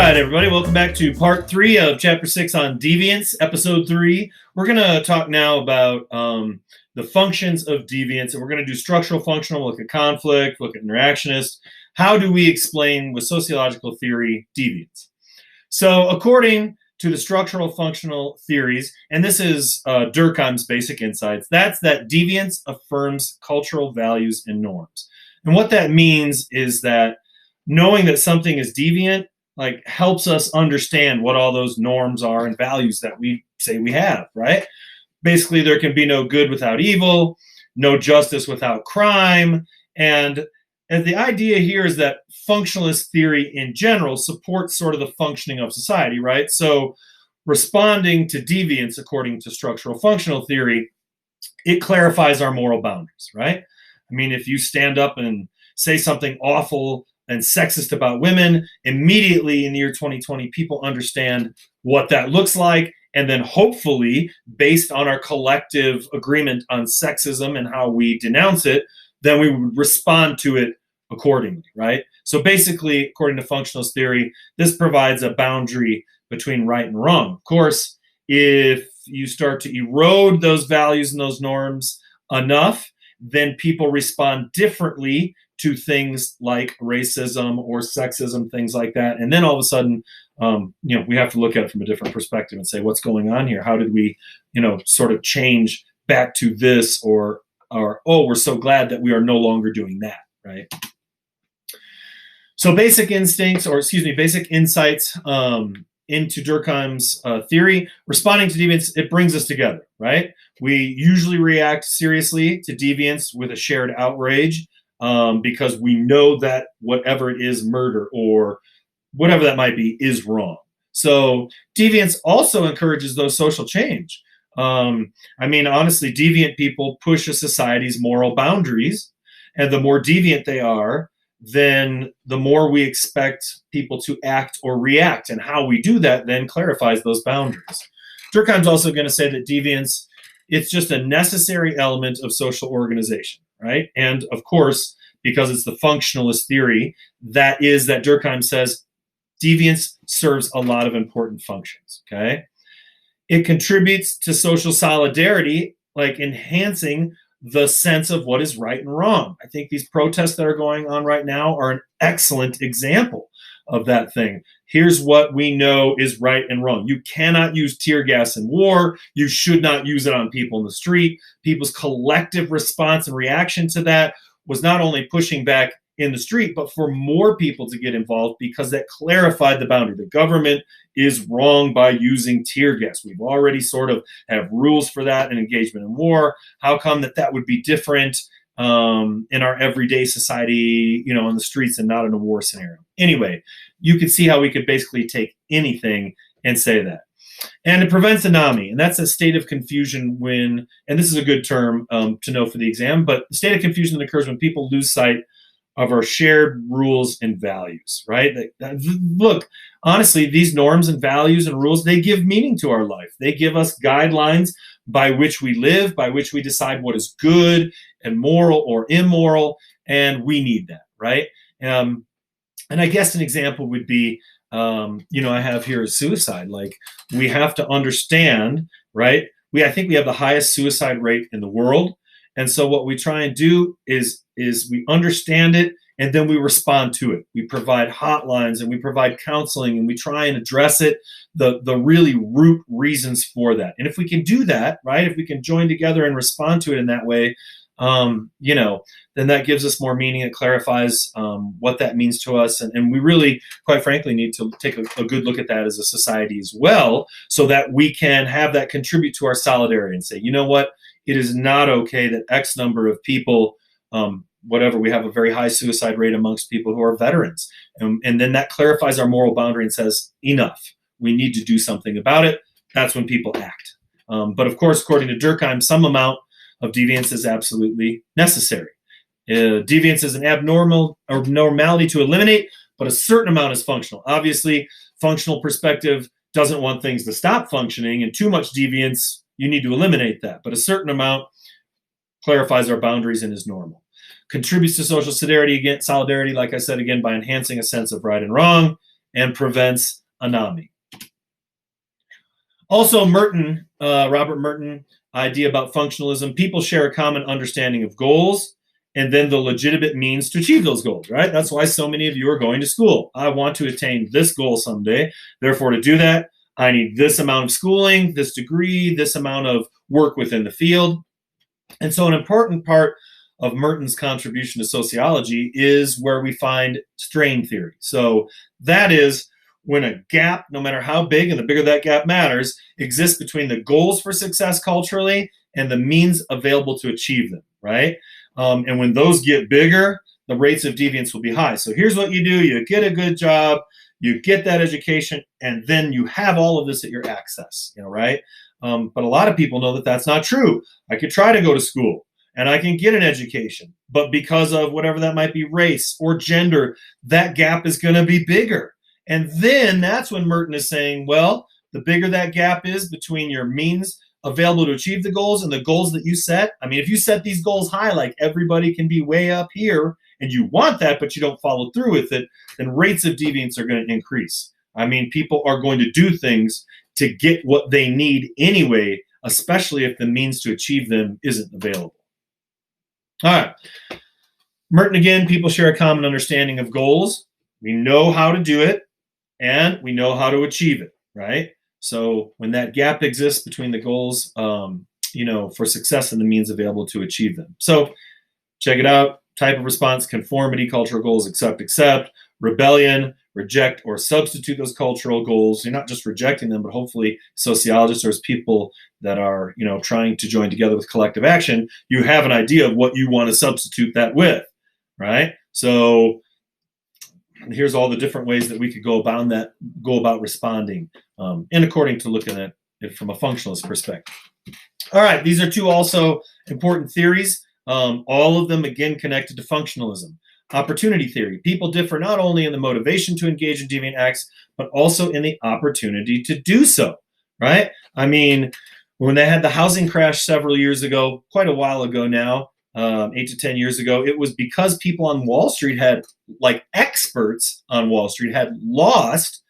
right, everybody, welcome back to part 3 of chapter 6 on deviance, episode 3. We're going to talk now about the functions of deviance, and we're going to do structural, functional, look at conflict, look at interactionist. How do we explain with sociological theory deviance? So according to the structural functional theories, and this is Durkheim's basic insights, that's that deviance affirms cultural values and norms. And what that means is that knowing that something is deviant helps us understand what all those norms are and values that we say we have, right? Basically, there can be no good without evil, no justice without crime. And the idea here is that functionalist theory in general supports sort of the functioning of society, right? So responding to deviance according to structural functional theory, it clarifies our moral boundaries, right? I mean, if you stand up and say something awful and sexist about women, immediately in the year 2020, people understand what that looks like. And then hopefully, based on our collective agreement on sexism and how we denounce it, then we would respond to it accordingly, right? So basically, according to functionalist theory, this provides a boundary between right and wrong. Of course, if you start to erode those values and those norms enough, then people respond differently to things like racism or sexism, things like that. And then all of a sudden, we have to look at it from a different perspective and say, what's going on here? How did we, sort of change back to this or, oh, we're so glad that we are no longer doing that, right? So basic instincts, basic insights into Durkheim's theory, responding to deviance, it brings us together, right? We usually react seriously to deviance with a shared outrage because we know that whatever it is, murder or whatever that might be, is wrong. So deviance also encourages those social change. Honestly, deviant people push a society's moral boundaries, and the more deviant they are, then the more we expect people to act or react. And how we do that then clarifies those boundaries. Durkheim's also going to say that deviance, it's just a necessary element of social organization, right? And of course, because it's the functionalist theory, that Durkheim says deviance serves a lot of important functions, okay? It contributes to social solidarity, like enhancing the sense of what is right and wrong. I think these protests that are going on right now are an excellent example of that thing. Here's what we know is right and wrong. You cannot use tear gas in war. You should not use it on people in the street. People's collective response and reaction to that was not only pushing back in the street, but for more people to get involved because that clarified the boundary. The government is wrong by using tear gas. We've already sort of have rules for that and engagement in war. How come that would be different in our everyday society, in the streets and not in a war scenario? Anyway, you can see how we could basically take anything and say that. And it prevents anomie, and that's a state of confusion when, and this is a good term to know for the exam, but the state of confusion that occurs when people lose sight of our shared rules and values, right? Look, honestly, these norms and values and rules, they give meaning to our life. They give us guidelines by which we live, by which we decide what is good and moral or immoral, and we need that, right? And I guess an example would be, I have here is suicide. Like, we have to understand, right? I think we have the highest suicide rate in the world. And so what we try and do is we understand it, and then we respond to it. We provide hotlines and we provide counseling, and we try and address it, the really root reasons for that. And if we can do that, right, if we can join together and respond to it in that way, then that gives us more meaning. It clarifies what that means to us. And we really, quite frankly, need to take a good look at that as a society as well, so that we can have that contribute to our solidarity and say, you know what? It is not okay that X number of people, we have a very high suicide rate amongst people who are veterans. And then that clarifies our moral boundary and says, enough. We need to do something about it. That's when people act. But of course, according to Durkheim, some amount of deviance is absolutely necessary. Deviance is an abnormality to eliminate, but a certain amount is functional. Obviously, functional perspective doesn't want things to stop functioning, and too much deviance, you need to eliminate that. But a certain amount clarifies our boundaries and is normal. Contributes to social solidarity, like I said, again, by enhancing a sense of right and wrong. and prevents anomie. Also, Merton, Robert Merton, idea about functionalism. People share a common understanding of goals and then the legitimate means to achieve those goals, right? That's why so many of you are going to school. I want to attain this goal someday. Therefore, to do that, I need this amount of schooling, this degree, this amount of work within the field. And so an important part of Merton's contribution to sociology is where we find strain theory. So that is when a gap, no matter how big, and the bigger that gap matters, exists between the goals for success culturally and the means available to achieve them, right? And when those get bigger, the rates of deviance will be high. So here's what you do. You get a good job, you get that education, and then you have all of this at your access, right? But a lot of people know that that's not true. I could try to go to school and I can get an education, but because of whatever that might be, race or gender, that gap is going to be bigger. And then that's when Merton is saying, well, the bigger that gap is between your means available to achieve the goals and the goals that you set. I mean, if you set these goals high, like everybody can be way up here and you want that, but you don't follow through with it, then rates of deviance are going to increase. I mean, people are going to do things to get what they need anyway, especially if the means to achieve them isn't available. All right. Merton again, people share a common understanding of goals. We know how to do it and we know how to achieve it, right? So when that gap exists between the goals, for success and the means available to achieve them. So check it out. Type of response: conformity, cultural goals, accept, rebellion, reject or substitute those cultural goals. You're not just rejecting them, but hopefully sociologists or as people that are, trying to join together with collective action, you have an idea of what you want to substitute that with, right? So here's all the different ways that we could go about responding, and according to looking at it from a functionalist perspective. All right, these are two also important theories, all of them again connected to functionalism. Opportunity theory. People differ not only in the motivation to engage in deviant acts, but also in the opportunity to do so, right? I mean, when they had the housing crash several years ago, quite a while ago now, 8 to 10 years ago, it was because people on Wall Street experts on Wall Street had lost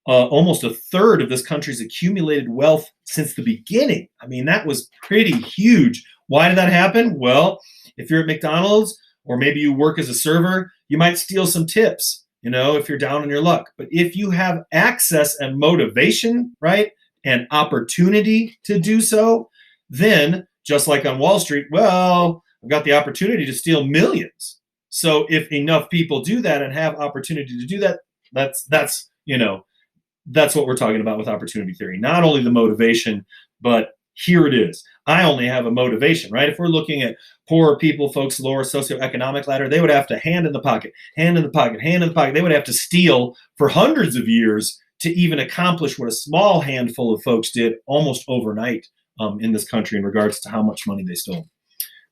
almost a third of this country's accumulated wealth since the beginning. I mean, that was pretty huge. Why did that happen? Well, if you're at McDonald's or maybe you work as a server, you might steal some tips, if you're down on your luck. But if you have access and motivation, right, and opportunity to do so, then just like on Wall Street, well, I've got the opportunity to steal millions. So if enough people do that and have opportunity to do that, that's what we're talking about with opportunity theory. Not only the motivation, but here it is. I only have a motivation, right? If we're looking at poor people, folks lower socioeconomic ladder, they would have to hand in the pocket. They would have to steal for hundreds of years to even accomplish what a small handful of folks did almost overnight in this country in regards to how much money they stole.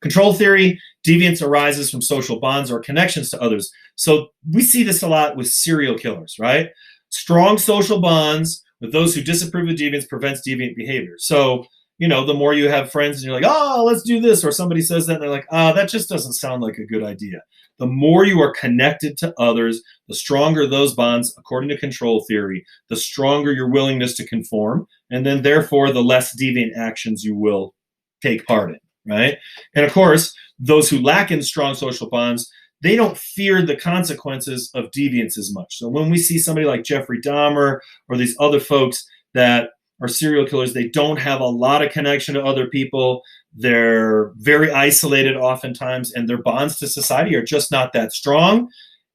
Control theory: deviance arises from social bonds or connections to others. So we see this a lot with serial killers, right? Strong social bonds with those who disapprove of deviance prevents deviant behavior. So, the more you have friends and you're like, oh, let's do this, or somebody says that and they're like, that just doesn't sound like a good idea. The more you are connected to others, the stronger those bonds, according to control theory, the stronger your willingness to conform, and then therefore the less deviant actions you will take part in, right? And of course, those who lack in strong social bonds, they don't fear the consequences of deviance as much. So when we see somebody like Jeffrey Dahmer or these other folks that are serial killers, they don't have a lot of connection to other people. They're very isolated oftentimes, and their bonds to society are just not that strong.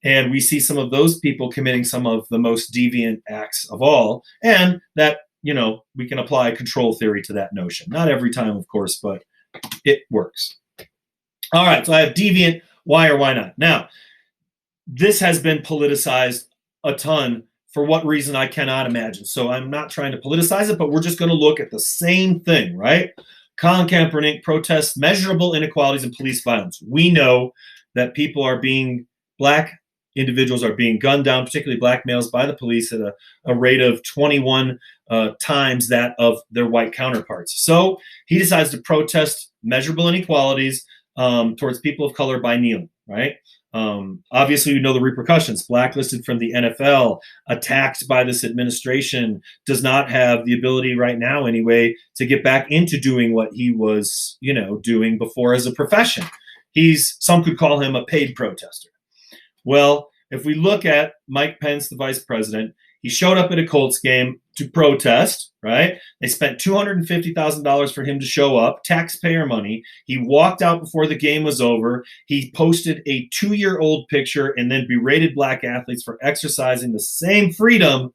And we see some of those people committing some of the most deviant acts of all. And that, we can apply control theory to that notion. Not every time, of course, but it works. All right, so I have deviant. Why or why not? Now, this has been politicized a ton. For what reason, I cannot imagine. So I'm not trying to politicize it, but we're just going to look at the same thing, right? Colin Kaepernick protests measurable inequalities in police violence. We know that black individuals are being gunned down, particularly black males, by the police at a rate of 21 times that of their white counterparts. So he decides to protest measurable inequalities towards people of color by kneeling, right? Obviously, we know the repercussions. Blacklisted from the NFL, attacked by this administration, does not have the ability right now, anyway, to get back into doing what he was, doing before as a profession. Some could call him a paid protester. Well, if we look at Mike Pence, the vice president, he showed up at a Colts game to protest, right? They spent $250,000 for him to show up, taxpayer money. He walked out before the game was over. He posted a 2-year-old picture and then berated black athletes for exercising the same freedom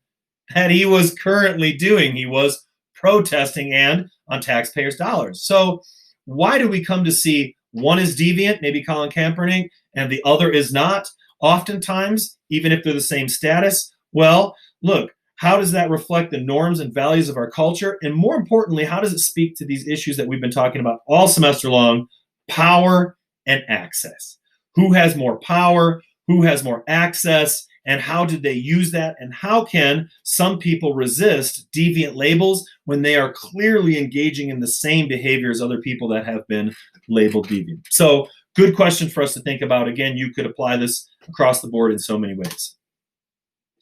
that he was currently doing. He was protesting and on taxpayers' dollars. So why do we come to see one is deviant, maybe Colin Kaepernick, and the other is not? Oftentimes, even if they're the same status, well, look, how does that reflect the norms and values of our culture? And more importantly, how does it speak to these issues that we've been talking about all semester long, power and access? Who has more power? Who has more access? And how did they use that? And how can some people resist deviant labels when they are clearly engaging in the same behavior as other people that have been labeled deviant? So, good question for us to think about. Again, you could apply this across the board in so many ways.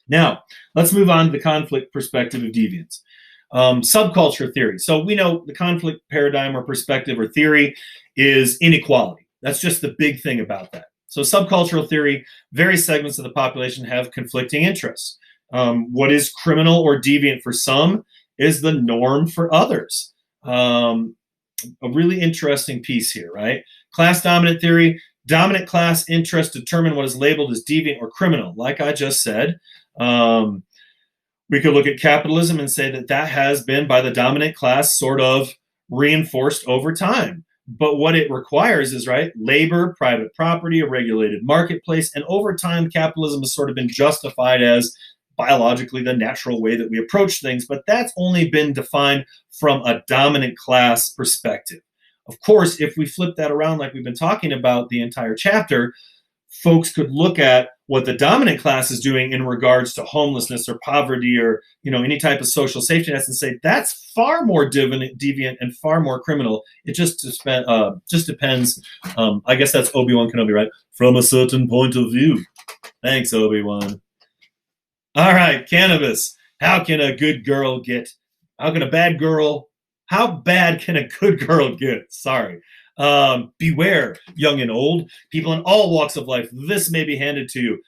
Now, let's move on to the conflict perspective of deviance. Subculture theory. So we know the conflict paradigm or perspective or theory is inequality. That's just the big thing about that. So subcultural theory, various segments of the population have conflicting interests. What is criminal or deviant for some is the norm for others. A really interesting piece here, right? Class dominant theory, dominant class interests determine what is labeled as deviant or criminal. Like I just said, we could look at capitalism and say that has been, by the dominant class, sort of reinforced over time. But what it requires is, right, labor, private property, a regulated marketplace, and over time, capitalism has sort of been justified as biologically the natural way that we approach things, but that's only been defined from a dominant class perspective. Of course, if we flip that around like we've been talking about the entire chapter, folks could look at what the dominant class is doing in regards to homelessness or poverty or any type of social safety nets and say that's far more deviant and far more criminal. It just depends. I guess that's Obi-Wan Kenobi, right? From a certain point of view. Thanks, Obi-Wan. All right, cannabis. How bad can a good girl get? Sorry. Beware, young and old, people in all walks of life. This may be handed to you.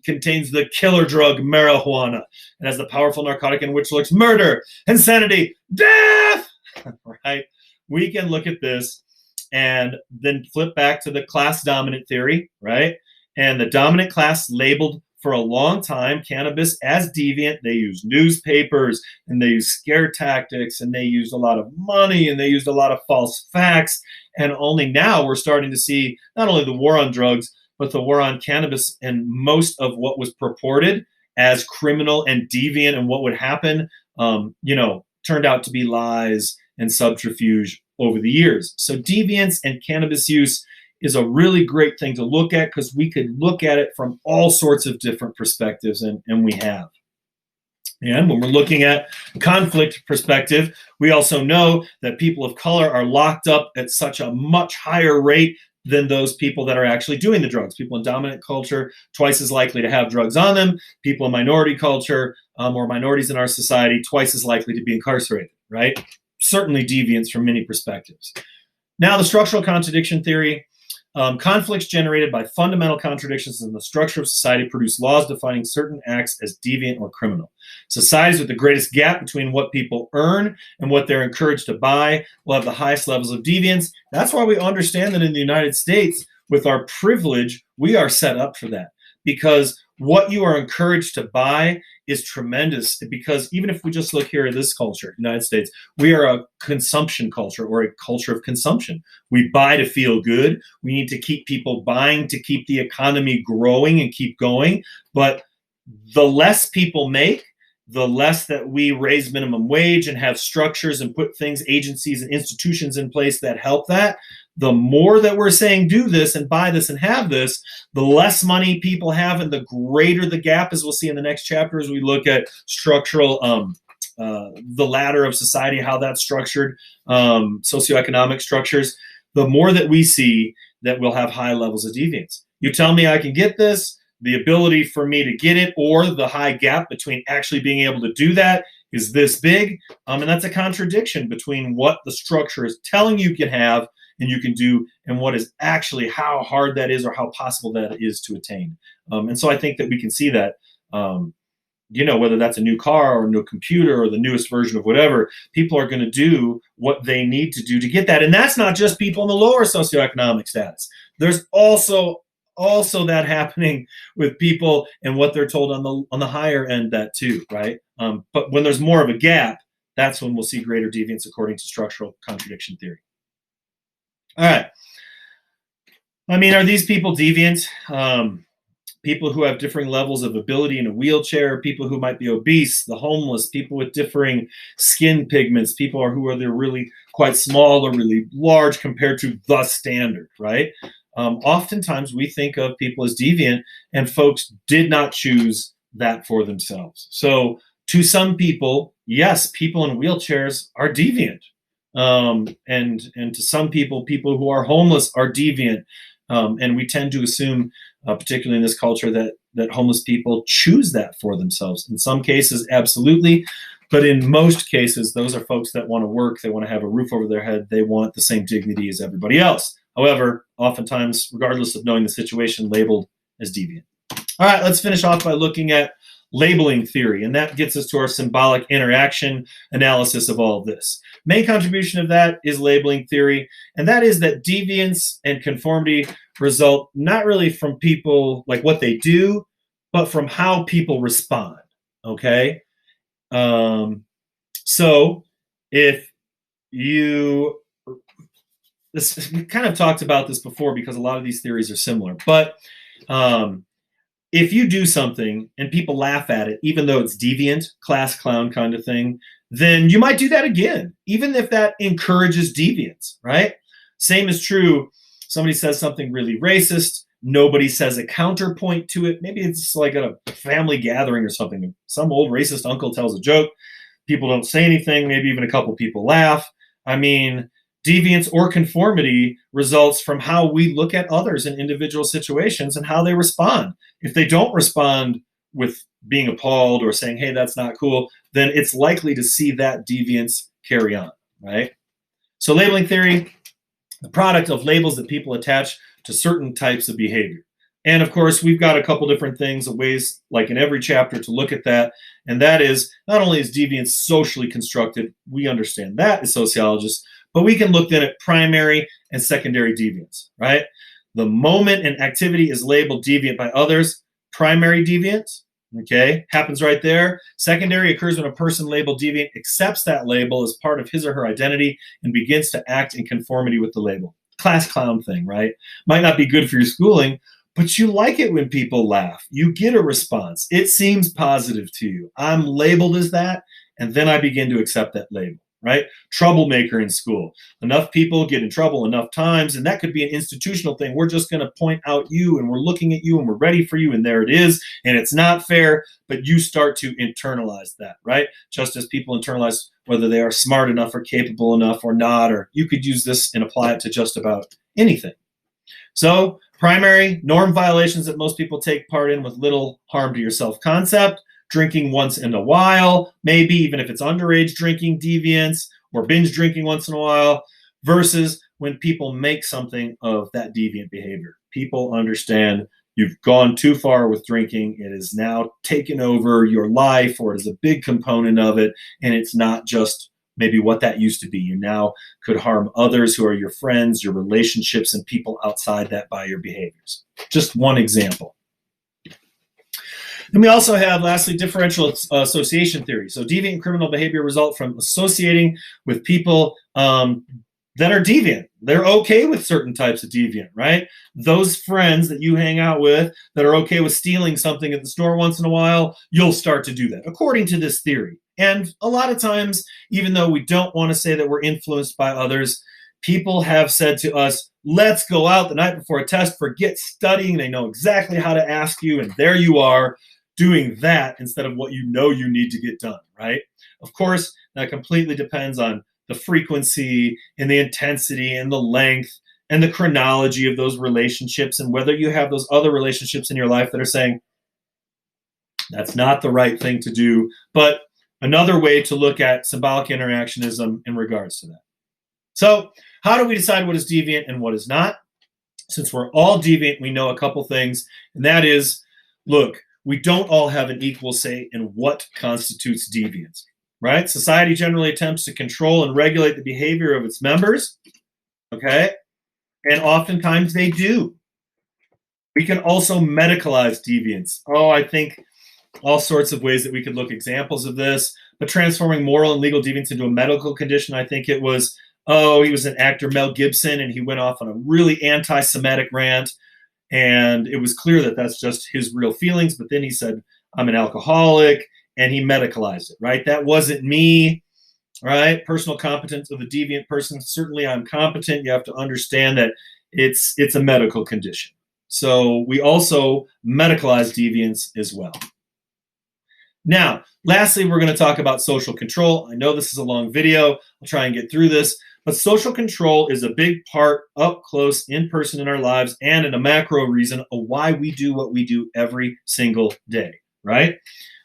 Contains the killer drug marijuana. It has the powerful narcotic in which lurks murder, insanity, death. Right? We can look at this and then flip back to the class dominant theory, right? And the dominant class labeled for a long time cannabis as deviant. They used newspapers and they used scare tactics and they used a lot of money and they used a lot of false facts. And only now we're starting to see not only the war on drugs, but the war on cannabis, and most of what was purported as criminal and deviant and what would happen, turned out to be lies and subterfuge over the years. So deviance and cannabis use is a really great thing to look at because we could look at it from all sorts of different perspectives, and we have. And when we're looking at conflict perspective, we also know that people of color are locked up at such a much higher rate than those people that are actually doing the drugs. People in dominant culture, twice as likely to have drugs on them. People in minority culture or minorities in our society, twice as likely to be incarcerated, right? Certainly deviance from many perspectives. Now, the structural contradiction theory. Conflicts generated by fundamental contradictions in the structure of society produce laws defining certain acts as deviant or criminal. Societies with the greatest gap between what people earn and what they're encouraged to buy will have the highest levels of deviance. That's why we understand that in the United States, with our privilege, we are set up for that. Because what you are encouraged to buy is tremendous. Because even if we just look here at this culture, United States, we are a consumption culture or a culture of consumption. We buy to feel good. We need to keep people buying to keep the economy growing and keep going. But the less people make, the less that we raise minimum wage and have structures and put things, agencies and institutions in place that help that, the more that we're saying do this and buy this and have this, the less money people have and the greater the gap, as we'll see in the next chapter as we look at structural, the ladder of society, how that's structured, socioeconomic structures, the more that we see that we'll have high levels of deviance. You tell me I can get this, the ability for me to get it, or the high gap between actually being able to do that is this big. And that's a contradiction between what the structure is telling you can have and you can do, and what is actually how hard that is or how possible that is to attain. And so I think that we can see that, whether that's a new car or a new computer or the newest version of whatever, people are going to do what they need to do to get that. And that's not just people in the lower socioeconomic status. There's also that happening with people and what they're told on the higher end, that too, right? But when there's more of a gap, that's when we'll see greater deviance according to structural contradiction theory. All right. I mean, are these people deviant? People who have differing levels of ability in a wheelchair, people who might be obese, the homeless, people with differing skin pigments, people who are really quite small or really large compared to the standard, right? Oftentimes we think of people as deviant, and folks did not choose that for themselves. So to some people, yes, people in wheelchairs are deviant. And to some people who are homeless are deviant. And we tend to assume, particularly in this culture, that homeless people choose that for themselves. In some cases, absolutely. But in most cases, those are folks that want to work. They want to have a roof over their head. They want the same dignity as everybody else. However, oftentimes, regardless of knowing the situation, labeled as deviant. All right, let's finish off by looking at labeling theory. And that gets us to our symbolic interaction analysis of all of this. Main contribution of that is labeling theory. And that is that deviance and conformity result not really from people, like what they do, but from how people respond. Okay? So if you, we kind of talked about this before because a lot of these theories are similar, but if you do something and people laugh at it, even though it's deviant, class clown kind of thing, then you might do that again, even if that encourages deviance, right? Same is true. Somebody says something really racist. Nobody says a counterpoint to it. Maybe it's like at a family gathering or something. Some old racist uncle tells a joke. People don't say anything. Maybe even a couple people laugh. I mean, deviance or conformity results from how we look at others in individual situations and how they respond. If they don't respond with being appalled or saying, hey, that's not cool, then it's likely to see that deviance carry on, right? So labeling theory, the product of labels that people attach to certain types of behavior. And of course, we've got a couple different things, ways, like in every chapter, to look at that. And that is, not only is deviance socially constructed, we understand that as sociologists, but we can look then at primary and secondary deviance, right? The moment an activity is labeled deviant by others, primary deviance, okay, happens right there. Secondary occurs when a person labeled deviant accepts that label as part of his or her identity and begins to act in conformity with the label. Class clown thing, right? Might not be good for your schooling, but you like it when people laugh. You get a response. It seems positive to you. I'm labeled as that, and then I begin to accept that label, right? Troublemaker in school. Enough people get in trouble enough times, and that could be an institutional thing. We're just going to point out you, and we're looking at you, and we're ready for you, and there it is, and it's not fair, but you start to internalize that, right? Just as people internalize whether they are smart enough or capable enough or not, or you could use this and apply it to just about anything. So primary, norm violations that most people take part in with little harm to your self-concept. Drinking once in a while, maybe even if it's underage drinking, deviance, or binge drinking once in a while, versus when people make something of that deviant behavior. People understand you've gone too far with drinking. It is now taken over your life, or it is a big component of it, and it's not just maybe what that used to be. You now could harm others who are your friends, your relationships, and people outside that by your behaviors. Just one example. And we also have, lastly, differential association theory. So deviant criminal behavior result from associating with people that are deviant. They're okay with certain types of deviant, right? Those friends that you hang out with that are okay with stealing something at the store once in a while, you'll start to do that, according to this theory. And a lot of times, even though we don't want to say that we're influenced by others, people have said to us, let's go out the night before a test, forget studying. They know exactly how to ask you, and there you are doing that instead of what you know you need to get done, right? Of course, that completely depends on the frequency and the intensity and the length and the chronology of those relationships, and whether you have those other relationships in your life that are saying, that's not the right thing to do. But another way to look at symbolic interactionism in regards to that. So how do we decide what is deviant and what is not? Since we're all deviant, we know a couple things, and that is, look, we don't all have an equal say in what constitutes deviance, right? Society generally attempts to control and regulate the behavior of its members, okay? And oftentimes they do. We can also medicalize deviance. Oh, I think all sorts of ways that we could look examples of this, but transforming moral and legal deviance into a medical condition, I think it was, he was an actor, Mel Gibson, and he went off on a really anti-Semitic rant, and it was clear that that's just his real feelings, but then he said, I'm an alcoholic, and he medicalized it, right? That wasn't me, right? Personal competence of a deviant person, certainly I'm competent. You have to understand that it's a medical condition. So we also medicalize deviance as well. Now, lastly, we're going to talk about social control. I know this is a long video. I'll try and get through this. But social control is a big part up close, in person in our lives, and in a macro reason of why we do what we do every single day, right?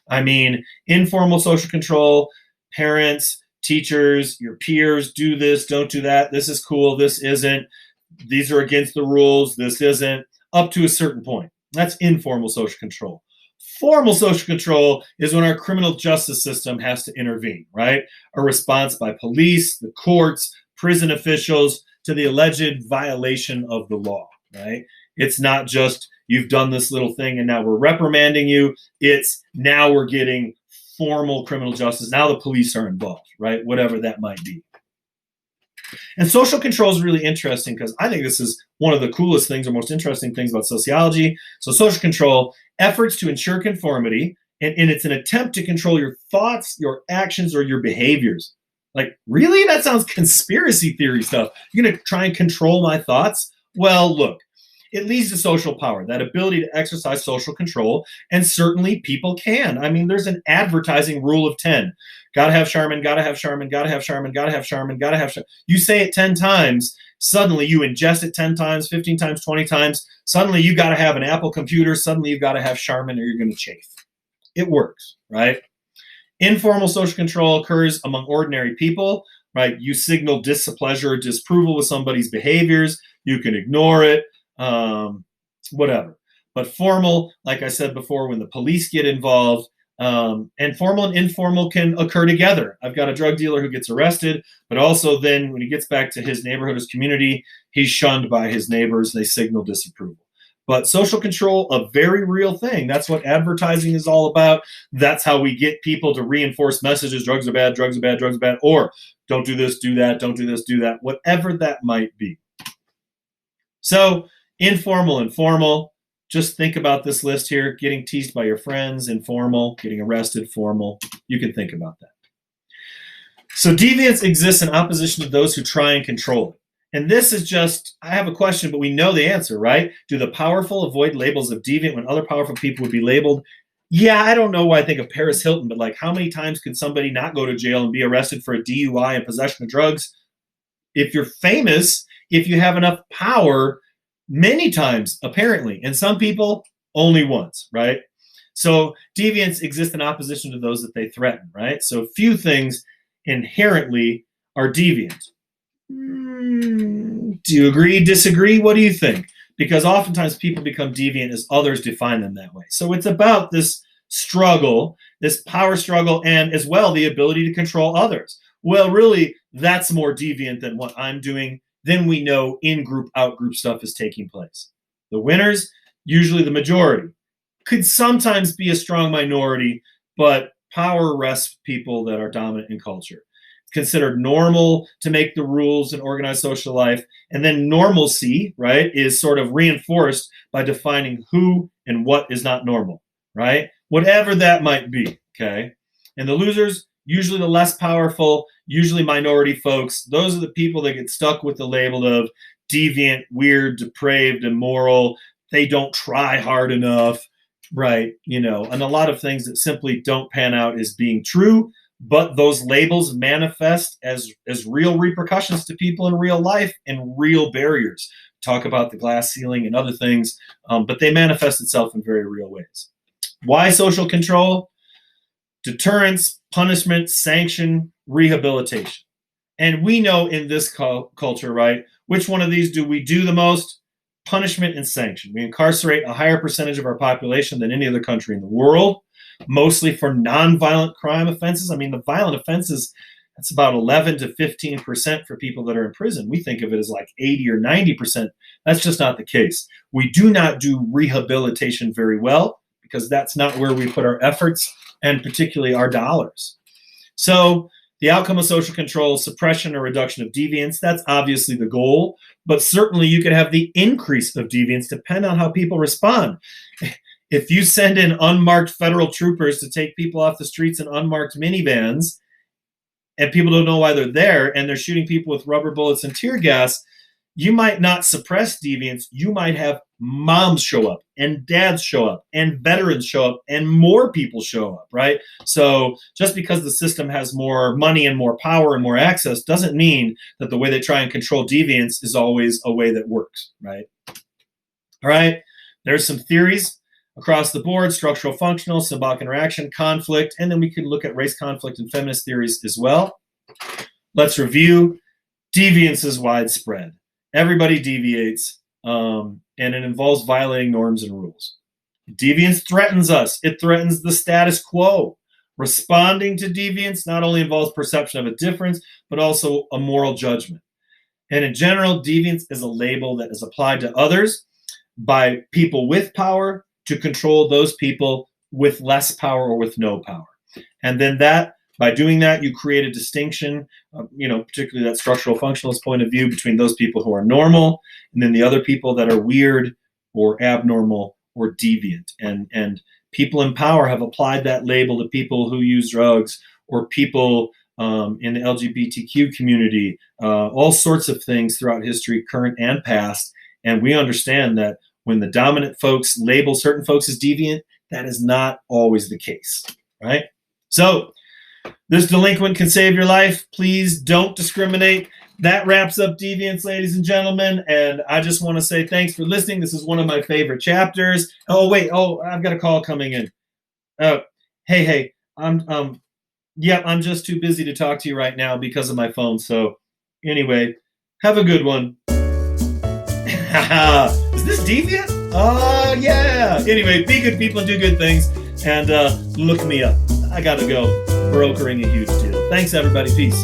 I mean, informal social control, parents, teachers, your peers, do this, don't do that. This is cool, this isn't. These are against the rules, this isn't, up to a certain point. That's informal social control. Formal social control is when our criminal justice system has to intervene, right? A response by police, the courts, prison officials to the alleged violation of the law, right? It's not just you've done this little thing and now we're reprimanding you. It's now we're getting formal criminal justice. Now the police are involved, right? Whatever that might be. And social control is really interesting because I think this is one of the coolest things or most interesting things about sociology. So social control, efforts to ensure conformity, and it's an attempt to control your thoughts, your actions, or your behaviors. Like, really? That sounds conspiracy theory stuff. You're going to try and control my thoughts? Well, look, it leads to social power, that ability to exercise social control, and certainly people can. I mean, there's an advertising rule of 10. Gotta have Charmin, gotta have Charmin, gotta have Charmin, gotta have Charmin, gotta have Charmin. You say it 10 times, suddenly you ingest it 10 times, 15 times, 20 times. Suddenly you gotta have an Apple computer. Suddenly you gotta have Charmin or you're gonna chafe. It works, right? Informal social control occurs among ordinary people, right? You signal displeasure or disapproval with somebody's behaviors. You can ignore it, whatever. But formal, like I said before, when the police get involved, and formal and informal can occur together. I've got a drug dealer who gets arrested, but also then when he gets back to his neighborhood, his community, he's shunned by his neighbors. They signal disapproval. But social control, a very real thing. That's what advertising is all about. That's how we get people to reinforce messages. Drugs are bad, drugs are bad, drugs are bad. Or don't do this, do that, don't do this, do that. Whatever that might be. So informal and formal. Just think about this list here. Getting teased by your friends, informal. Getting arrested, formal. You can think about that. So deviance exists in opposition to those who try and control it. And this is just, I have a question, but we know the answer, right? Do the powerful avoid labels of deviant when other powerful people would be labeled? Yeah, I don't know why I think of Paris Hilton, but like how many times could somebody not go to jail and be arrested for a DUI and possession of drugs? If you're famous, if you have enough power, many times, apparently. And some people, only once, right? So deviants exist in opposition to those that they threaten, right? So few things inherently are deviant. Do you agree, disagree? What do you think? Because oftentimes people become deviant as others define them that way. So it's about this struggle, this power struggle, and as well the ability to control others. Well, really, that's more deviant than what I'm doing. Then we know in-group, out-group stuff is taking place. The winners, usually the majority. Could sometimes be a strong minority, but power rests people that are dominant in culture. Considered normal to make the rules and organize social life. And then normalcy, right, is sort of reinforced by defining who and what is not normal, right? Whatever that might be, okay? And the losers, usually the less powerful, usually minority folks. Those are the people that get stuck with the label of deviant, weird, depraved, immoral. They don't try hard enough, right? You know, and a lot of things that simply don't pan out as being true, but those labels manifest as real repercussions to people in real life and real barriers. Talk about the glass ceiling and other things, but they manifest itself in very real ways. Why social control? Deterrence, punishment, sanction, rehabilitation. And we know in this culture, right, which one of these do we do the most? Punishment and sanction. We incarcerate a higher percentage of our population than any other country in the world, mostly for nonviolent crime offenses. I mean, the violent offenses, that's about 11 to 15% for people that are in prison. We think of it as like 80 or 90%. That's just not the case. We do not do rehabilitation very well because that's not where we put our efforts and particularly our dollars. So the outcome of social control is suppression or reduction of deviance. That's obviously the goal, but certainly you could have the increase of deviance depend on how people respond. If you send in unmarked federal troopers to take people off the streets in unmarked minivans, and people don't know why they're there, and they're shooting people with rubber bullets and tear gas, you might not suppress deviance. You might have moms show up and dads show up and veterans show up and more people show up, right? So just because the system has more money and more power and more access doesn't mean that the way they try and control deviance is always a way that works, right? All right, there's some theories across the board: structural, functional, symbolic interaction, conflict, and then we can look at race conflict and feminist theories as well. Let's review. Deviance is widespread. Everybody deviates, and it involves violating norms and rules. Deviance threatens us. It threatens the status quo. Responding to deviance not only involves perception of a difference, but also a moral judgment. And in general, deviance is a label that is applied to others by people with power to control those people with less power or with no power. And then by doing that, you create a distinction, particularly that structural functionalist point of view, between those people who are normal and then the other people that are weird or abnormal or deviant. And people in power have applied that label to people who use drugs or people in the LGBTQ community, all sorts of things throughout history, current and past. And we understand that when the dominant folks label certain folks as deviant, that is not always the case, right? So this delinquent can save your life. Please don't discriminate. That wraps up Deviance, ladies and gentlemen. And I just want to say thanks for listening. This is one of my favorite chapters. Oh, wait. Oh, I've got a call coming in. Hey, I'm just too busy to talk to you right now because of my phone. So anyway, have a good one. Is this deviant? Oh, yeah. Anyway, be good people and do good things. And look me up. I got to go. Brokering a huge deal. Thanks, everybody. Peace.